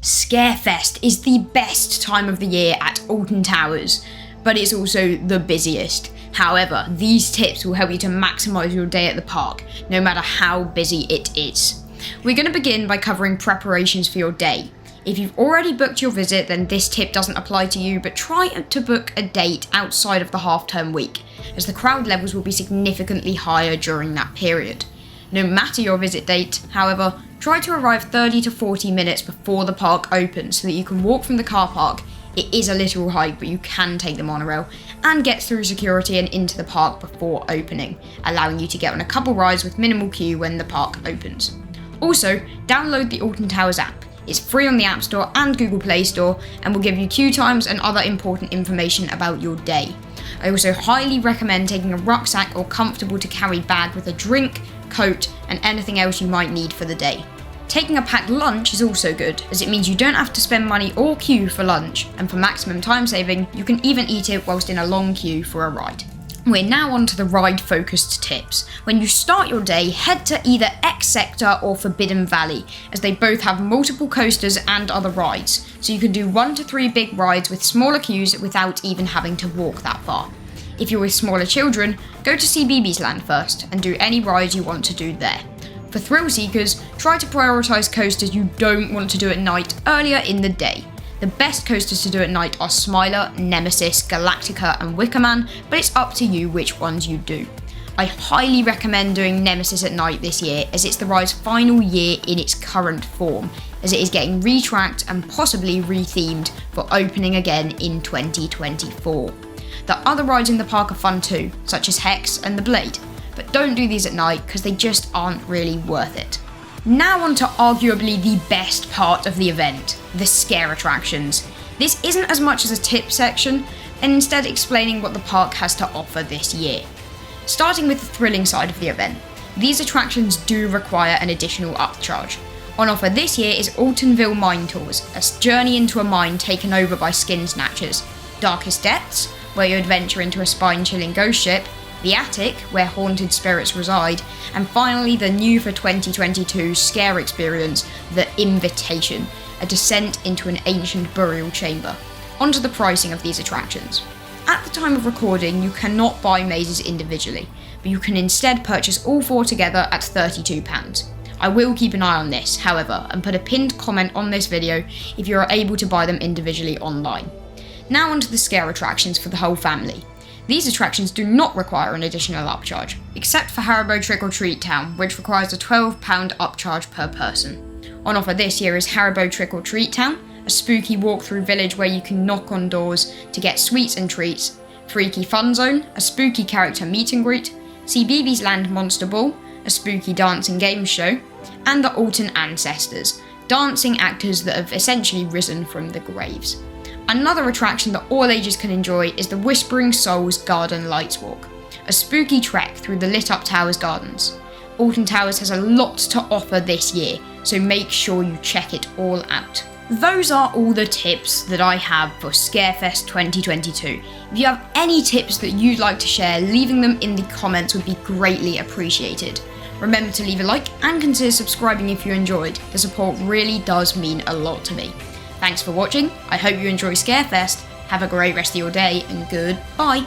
Scarefest is the best time of the year at Alton Towers, but it's also the busiest. However, these tips will help you to maximise your day at the park, no matter how busy it is. We're going to begin by covering preparations for your day. If you've already booked your visit, then this tip doesn't apply to you, but try to book a date outside of the half-term week, as the crowd levels will be significantly higher during that period. No matter your visit date, however, try to arrive 30 to 40 minutes before the park opens so that you can walk from the car park. It is a literal hike, but you can take the monorail and get through security and into the park before opening, allowing you to get on a couple rides with minimal queue when the park opens. Also, download the Alton Towers app. It's free on the App Store and Google Play Store and will give you queue times and other important information about your day. I also highly recommend taking a rucksack or comfortable to carry bag with a drink, coat, and anything else you might need for the day. Taking a packed lunch is also good, as it means you don't have to spend money or queue for lunch, and for maximum time saving, you can even eat it whilst in a long queue for a ride. We're now on to the ride-focused tips. When you start your day, head to either Xtra or Forbidden Valley, as they both have multiple coasters and other rides, so you can do 1 to 3 big rides with smaller queues without even having to walk that far. If you're with smaller children, go to CBeebies Land first, and do any rides you want to do there. For thrill seekers, try to prioritise coasters you don't want to do at night earlier in the day. The best coasters to do at night are Smiler, Nemesis, Galactica and Wickerman, but it's up to you which ones you do. I highly recommend doing Nemesis at night this year, as it's the ride's final year in its current form, as it is getting retracked and possibly rethemed for opening again in 2024. The other rides in the park are fun too, such as Hex and the Blade, but don't do these at night because they just aren't really worth it. Now on to arguably the best part of the event, the scare attractions. This isn't as much as a tip section, and instead explaining what the park has to offer this year. Starting with the thrilling side of the event, these attractions do require an additional upcharge. On offer this year is Altonville Mine Tours, a journey into a mine taken over by skin snatchers, Darkest Depths, where you adventure into a spine-chilling ghost ship, the Attic, where haunted spirits reside, and finally the new for 2022 scare experience, the Invitation, a descent into an ancient burial chamber. Onto the pricing of these attractions. At the time of recording, you cannot buy mazes individually, but you can instead purchase all 4 together at £32. I will keep an eye on this, however, and put a pinned comment on this video if you are able to buy them individually online. Now onto the scare attractions for the whole family. These attractions do not require an additional upcharge, except for Haribo Trick or Treat Town, which requires a £12 upcharge per person. On offer this year is Haribo Trick or Treat Town, a spooky walk-through village where you can knock on doors to get sweets and treats, Freaky Fun Zone, a spooky character meet and greet, CBeebies Land Monster Ball, a spooky dance and game show, and the Alton Ancestors, dancing actors that have essentially risen from the graves. Another attraction that all ages can enjoy is the Whispering Souls Garden Lights Walk, a spooky trek through the lit-up Towers Gardens. Alton Towers has a lot to offer this year, so make sure you check it all out. Those are all the tips that I have for Scarefest 2022. If you have any tips that you'd like to share, leaving them in the comments would be greatly appreciated. Remember to leave a like and consider subscribing if you enjoyed. The support really does mean a lot to me. Thanks for watching, I hope you enjoy Scarefest, have a great rest of your day, and goodbye!